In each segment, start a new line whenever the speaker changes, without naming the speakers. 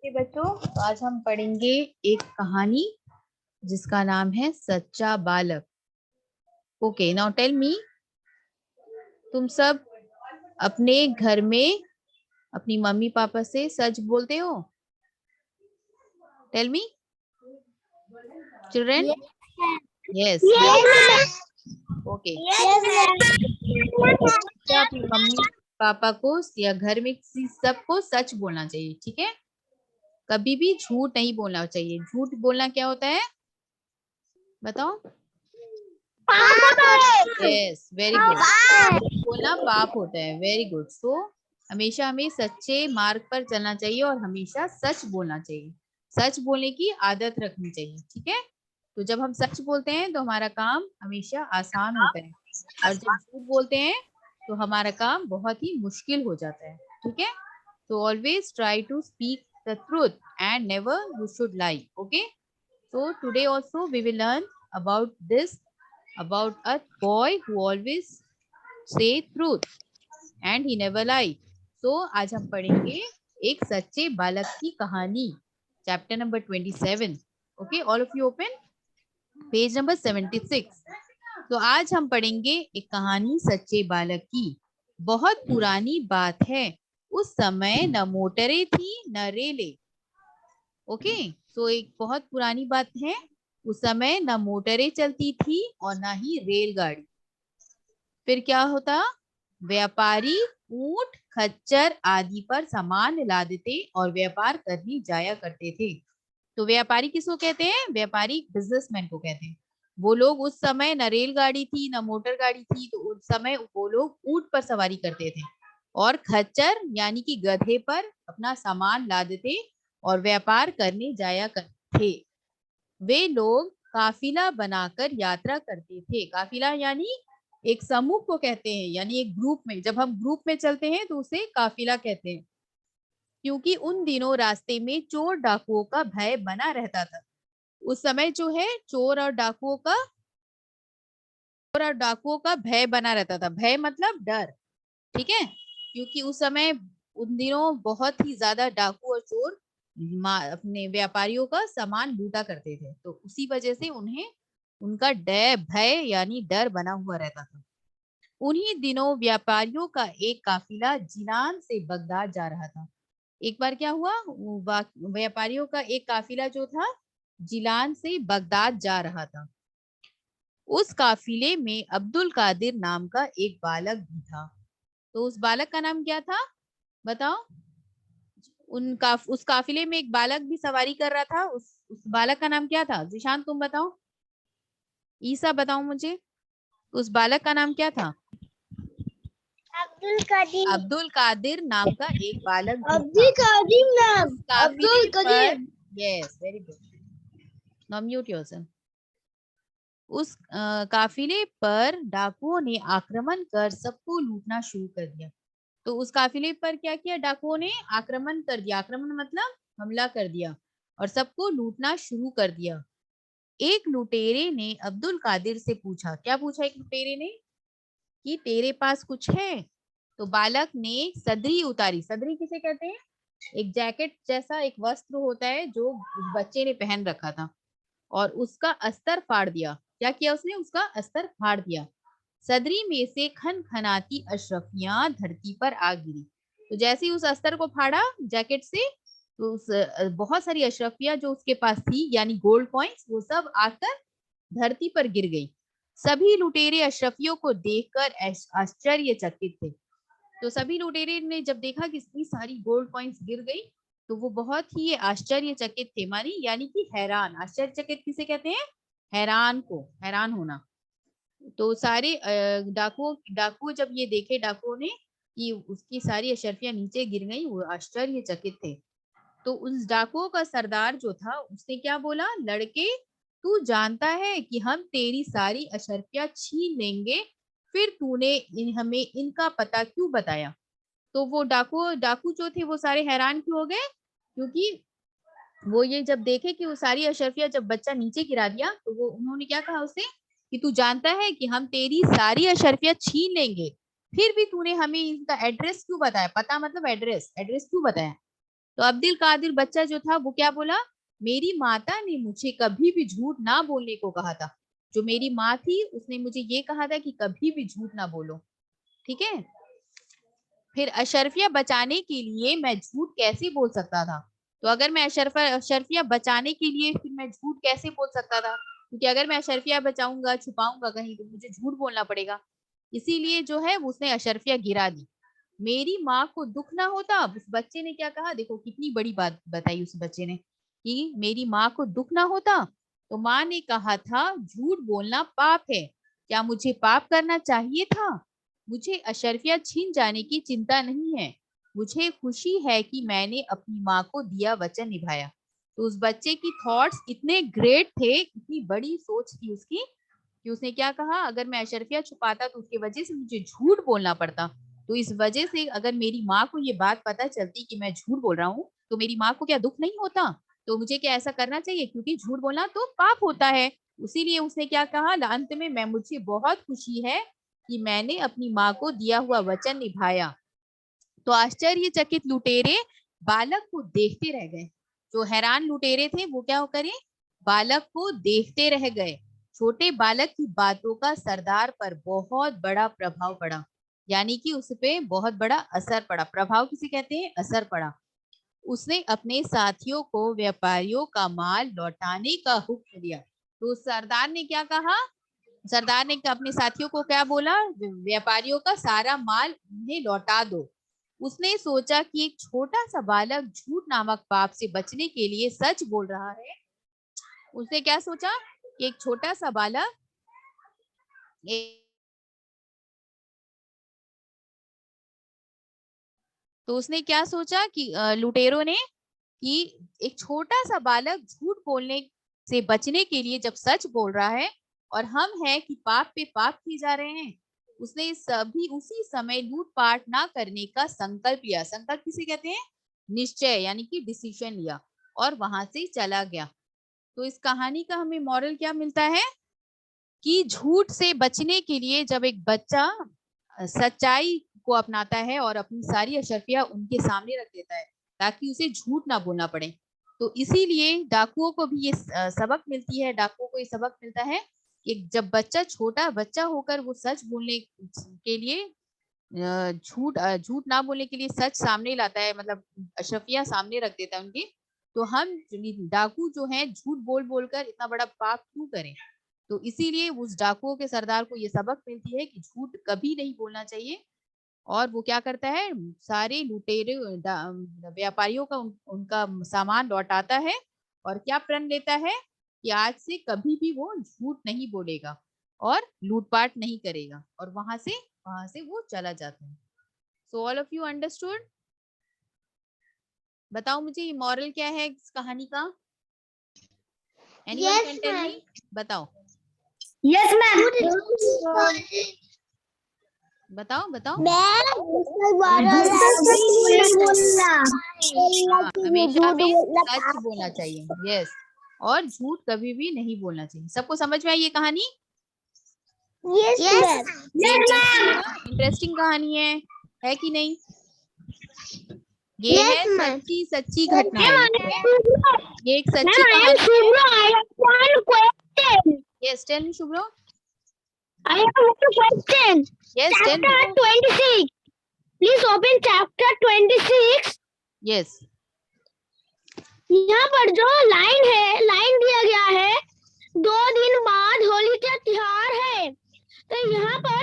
Okay बच्चों, तो आज हम पढ़ेंगे एक कहानी जिसका नाम है सच्चा बालक। ओके, नाउ टेल मी, तुम सब अपने घर में अपनी मम्मी पापा से सच बोलते हो? Tell me children. Yes. Okay, अपनी मम्मी पापा को या घर में किसी सबको सच बोलना चाहिए, ठीक है? कभी भी झूठ नहीं बोलना चाहिए। झूठ बोलना क्या होता है बताओ? Yes, very good. बोलना पाप होता है। Very good. सो हमेशा हमें सच्चे मार्ग पर चलना चाहिए और हमेशा सच बोलना चाहिए। सच बोलने की आदत रखनी चाहिए, ठीक है? तो जब हम सच बोलते हैं तो हमारा काम हमेशा आसान होता है, और जब झूठ बोलते हैं तो हमारा काम बहुत ही मुश्किल हो जाता है, ठीक है? तो always try to speak the truth and never you should lie. Okay, so today also we will learn about this, about a boy who always say truth and he never lie. So आज हम पढ़ेंगे एक सच्चे बालक की कहानी, chapter number 27। Okay, all of you open page number 76। तो आज हम पढ़ेंगे एक कहानी सच्चे बालक की। बहुत पुरानी बात है, उस समय न मोटरें थी न रेले। ओके, सो एक बहुत पुरानी बात है, उस समय न मोटरें चलती थी और ना ही रेलगाड़ी। फिर क्या होता? व्यापारी ऊंट खच्चर आदि पर सामान लादते और व्यापार करने जाया करते थे। तो व्यापारी किसको कहते हैं? व्यापारी बिजनेसमैन को कहते हैं। वो लोग उस समय न रेलगाड़ी थी न मोटर गाड़ी थी, तो उस समय वो लोग ऊंट पर सवारी करते थे और खच्चर यानी कि गधे पर अपना सामान लादते और व्यापार करने जाया करते थे। वे लोग काफिला बनाकर यात्रा करते थे। काफिला यानी एक समूह को कहते हैं, यानी एक ग्रुप में। जब हम ग्रुप में चलते हैं तो उसे काफिला कहते हैं, क्योंकि उन दिनों रास्ते में चोर डाकुओं का भय बना रहता था। उस समय जो है चोर और डाकुओं का भय बना रहता था। भय मतलब डर, ठीक है? क्योंकि उस समय उन दिनों बहुत ही ज्यादा डाकू और चोर अपने व्यापारियों का सामान लूटा करते थे, तो उसी वजह से उन्हें उनका भय यानी डर बना हुआ रहता था। उन्हीं दिनों व्यापारियों का एक काफिला जिलान से बगदाद जा रहा था। एक बार क्या हुआ, व्यापारियों का एक काफिला जो था जिलान से बगदाद जा रहा था। उस काफिले में अब्दुल कादिर नाम का एक बालक भी था। तो उस बालक का नाम क्या था बताओ? उस काफिले में एक बालक भी सवारी कर रहा था। उस बालक का नाम क्या था? जिशान तुम बताओ, ईसा बताओ मुझे, उस बालक का नाम क्या था? अब्दुल कादिर नाम का एक बालक भी था। उस काफिले पर, yes very good, now mute yourself. उस काफिले पर डाकुओं ने आक्रमण कर सबको लूटना शुरू कर दिया। तो उस काफिले पर क्या किया? डाकुओं ने आक्रमण कर दिया। आक्रमण मतलब हमला कर दिया और सबको लूटना शुरू कर दिया। एक लुटेरे ने अब्दुल कादिर से पूछा, क्या पूछा एक लुटेरे ने? कि तेरे पास कुछ है? तो बालक ने सदरी उतारी। सदरी किसे कहते हैं? एक जैकेट जैसा एक वस्त्र होता है जो उस बच्चे ने पहन रखा था, और उसका अस्तर फाड़ दिया। क्या किया उसने? उसका अस्तर फाड़ दिया। सदरी में से खन खनाती अशरफियां धरती पर आ गिरी। तो जैसे ही उस अस्तर को फाड़ा जैकेट से, तो उस बहुत सारी अशरफियां जो उसके पास थी यानी गोल्ड कॉइन्स, वो सब आकर धरती पर गिर गई। सभी लुटेरे अशरफियों को देखकर आश्चर्यचकित थे। तो सभी लुटेरे ने जब देखा कि इतनी सारी गोल्ड कॉइन्स गिर गई, तो वो बहुत ही आश्चर्यचकित थे, मानी यानी कि हैरान। आश्चर्यचकित किसे कहते हैं? हैरान को, हैरान होना। तो सारे डाकुओं जब ये देखे डाकुओं ने कि उसकी सारी अशरफियां नीचे गिर गई, वो आश्चर्यचकित थे। तो उस डाकुओं का सरदार जो था उसने क्या बोला? लड़के, तू जानता है कि हम तेरी सारी अशरफियां छीन लेंगे, फिर तूने हमें इनका पता क्यों बताया? तो वो डाकू जो थे वो सारे हैरान क्यों हो गए? क्योंकि वो ये जब देखे कि वो सारी अशरफियां जब बच्चा नीचे गिरा दिया, तो वो उन्होंने क्या कहा उसे कि तू जानता है कि हम तेरी सारी अशरफियां छीन लेंगे, फिर भी तूने हमें इनका एड्रेस क्यों बताया? पता मतलब एड्रेस, एड्रेस क्यों बताया? तो अब्दुल कादिर बच्चा जो था वो क्या बोला, मेरी माता ने मुझे कभी भी झूठ ना बोलने को कहा था। जो मेरी माँ थी उसने मुझे ये कहा था कि कभी भी झूठ ना बोलो। ठीक है। फिर अशरफिया बचाने के लिए मैं झूठ कैसे बोल सकता था। तो अगर मैं अशरफिया बचाने के लिए फिर मैं झूठ कैसे बोल सकता था, क्योंकि अगर मैं अशरफिया बचाऊंगा छुपाऊंगा कहीं तो मुझे झूठ बोलना पड़ेगा। इसीलिए जो है उसने अशरफिया गिरा दी। मेरी माँ को दुख ना होता। उस बच्चे ने क्या कहा, देखो कितनी बड़ी बात बताई उस बच्चे ने कि मेरी माँ को दुख ना होता। तो माँ ने कहा था झूठ बोलना पाप है, क्या मुझे पाप करना चाहिए था। मुझे अशरफिया छीन जाने की चिंता नहीं है, मुझे खुशी है कि मैंने अपनी माँ को दिया वचन निभाया। तो उस बच्चे की थॉट्स इतने ग्रेट थे, इतनी बड़ी सोच थी उसकी, कि उसने क्या कहा, अगर मैं अशरफिया छुपाता तो उसकी वजह से मुझे झूठ बोलना पड़ता। तो इस वजह से अगर मेरी माँ को ये बात पता चलती कि मैं झूठ बोल रहा हूँ तो मेरी माँ को क्या दुख नहीं होता। तो मुझे क्या ऐसा करना चाहिए, क्योंकि झूठ बोलना तो पाप होता है। इसीलिए उसने क्या कहा अंत में, मैं मुझे बहुत खुशी है कि मैंने अपनी माँ को दिया हुआ वचन निभाया। तो आश्चर्यचकित लुटेरे बालक को देखते रह गए। जो हैरान लुटेरे थे वो क्या करे, बालक को देखते रह गए। छोटे बालक की बातों का सरदार पर बहुत बड़ा प्रभाव पड़ा, यानी कि उस पे बहुत बड़ा असर पड़ा। प्रभाव किसे कहते हैं, असर पड़ा। उसने अपने साथियों को व्यापारियों का माल लौटाने का हुक्म दिया। तो सरदार ने क्या कहा, सरदार ने अपने साथियों को क्या बोला, व्यापारियों का सारा माल उन्हें लौटा दो। उसने सोचा कि एक छोटा सा बालक झूठ नामक पाप से बचने के लिए सच बोल रहा है। उसने क्या सोचा कि एक छोटा सा बालक तो उसने क्या सोचा कि लुटेरों ने कि एक छोटा सा बालक झूठ बोलने से बचने के लिए जब सच बोल रहा है और हम हैं कि पाप पे पाप किए जा रहे हैं, उसने सभी उसी समय लूटपाट ना करने का संकल्प लिया। संकल्प किसे कहते हैं, निश्चय, यानी कि डिसीजन लिया और वहां से चला गया। तो इस कहानी का हमें मॉरल क्या मिलता है कि झूठ से बचने के लिए जब एक बच्चा सच्चाई को अपनाता है और अपनी सारी अशर्फिया उनके सामने रख देता है ताकि उसे झूठ ना बोलना पड़े। तो इसीलिए डाकुओं को भी ये सबक मिलती है, डाकुओं को ये सबक मिलता है कि जब बच्चा छोटा बच्चा होकर वो सच बोलने के लिए झूठ ना बोलने के लिए सच सामने लाता है, मतलब अशरफिया सामने रख देता है उनकी। तो हम डाकू जो हैं झूठ बोल बोलकर इतना बड़ा पाप क्यों करें। तो इसीलिए उस डाकुओं के सरदार को ये सबक मिलती है कि झूठ कभी नहीं बोलना चाहिए। और वो क्या करता है, सारे लुटेरे व्यापारियों का उनका सामान लौटाता है और क्या प्रण लेता है कि आज से कभी भी वो झूठ नहीं बोलेगा और लूटपाट नहीं करेगा, और वहां से वो चला जाता है। So all of you understood. बताओ मुझे ये मॉरल क्या है इस कहानी का, एनीवन कैन टेल मी, बताओ।
Yes ma'am.
बताओ बताओ। हमेशा हमें सच बोलना चाहिए, यस, और झूठ कभी भी नहीं बोलना चाहिए। सबको समझ में आई ये कहानी? इंटरेस्टिंग कहानी है कि नहीं? ये है सच्ची सच्ची घटना है, ये एक सच्ची कहानी है। Yes tell me Shubhro.
I have a question.
Yes, tell me.
Chapter 26. Please open chapter 26.
Yes.
यहाँ पर जो लाइन दिया गया है, 2 दिन बाद होली का त्योहार है। तो यहाँ पर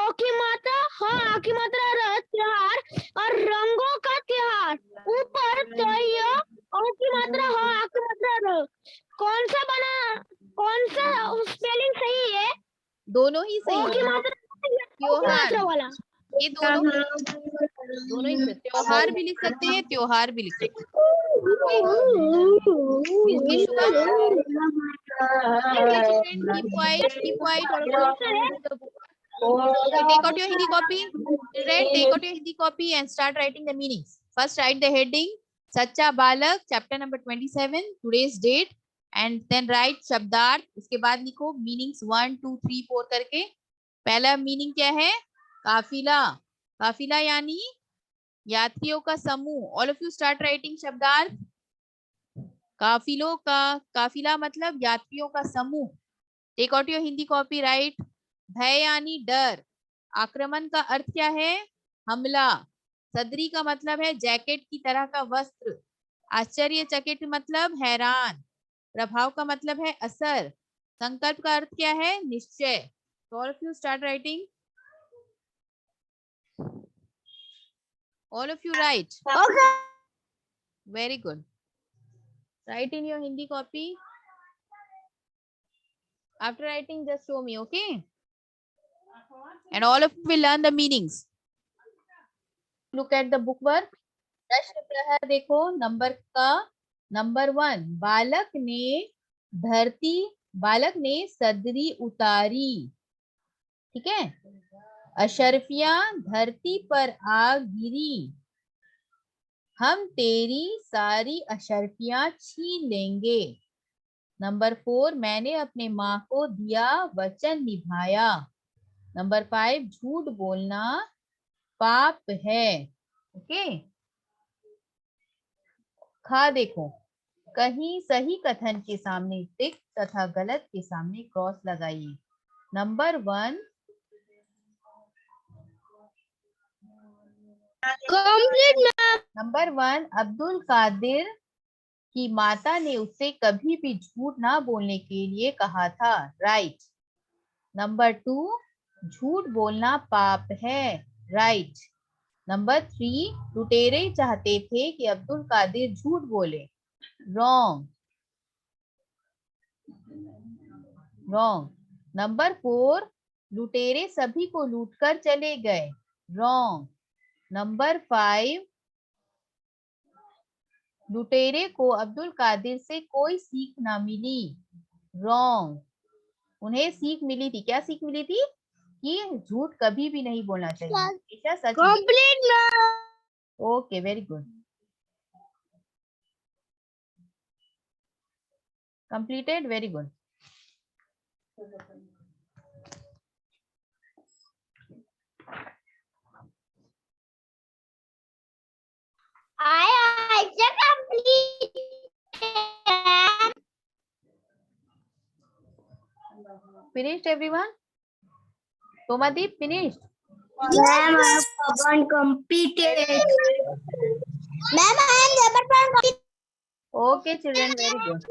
आकी मात्रा त्योहार और रंगों का त्योहार, ऊपर आकी मात्रा कौन सा स्पेलिंग सही है?
दोनों ही सही है। त्योहार,
वाला
ये दोनों ही त्योहार भी लिख सकते हैं, त्योहार भी लिख सकते हैं। Keep quiet, all of you. Take out your Hindi copy. Children, take out your Hindi copy and start writing the meanings. First, write the heading, Sacha Balak, chapter number 27, today's date, and then write शब्दार्थ। उसके बाद लिखो meanings 1, 2, 3, 4 करके। पहला meaning क्या है, काफिला। काफिला यानी यात्रियों का समूह। All of you start writing शब्दार्थ। काफिलों का, काफिला मतलब यात्रियों का समूह। Take out your Hindi copy, right. भय यानी डर। आक्रमण का अर्थ क्या है? हमला। सदरी का मतलब है जैकेट की तरह का वस्त्र। आश्चर्यचकित मतलब हैरान। प्रभाव का मतलब है असर। संकल्प का अर्थ क्या है? निश्चय। All of you start writing. All of you write.
Okay.
Very good. Write in your Hindi copy. After writing, just show me, okay? And all of you will learn the meanings. Look at the book work. प्रश्न प्रहर देखो number 1। बालक ने सदरी उतारी। ठीक है। अशर्फियां धरती पर आ गिरी। हम तेरी सारी अशर्फियां छीन लेंगे। नंबर 4, मैंने अपने माँ को दिया वचन निभाया। नंबर 5, झूठ बोलना पाप है। ओके। देखो, कहीं सही कथन के सामने टिक तथा गलत के सामने क्रॉस लगाइए। नंबर 1, नंबर 1, अब्दुल कादिर की माता ने उससे कभी भी झूठ ना बोलने के लिए कहा था। राइट। नंबर 2, झूठ बोलना पाप है। राइट। नंबर 3, लुटेरे चाहते थे कि अब्दुल कादिर झूठ बोले। रॉन्ग। नंबर 4, लुटेरे सभी को लूटकर चले गए। रॉन्ग। नंबर 5, लुटेरे को अब्दुल कादिर से कोई सीख ना मिली। रॉन्ग। उन्हें सीख मिली थी। क्या सीख मिली थी? कि झूठ कभी भी नहीं बोलना चाहिए, हमेशा सच। Okay, very good. Completed, very good.
I also completed.
Finished everyone? Tomadeep, finished?
Ma'am, I have completed. Ma'am, I am completed.
Okay, children, very good.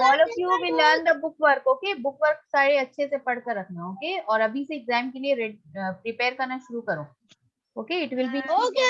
All of you will learn the book work, okay? Book work सारे अच्छे से पढ़ कर रखना, okay? और अभी से exam के लिए प्रिपेयर करना शुरू करो, okay? It will be. Okay,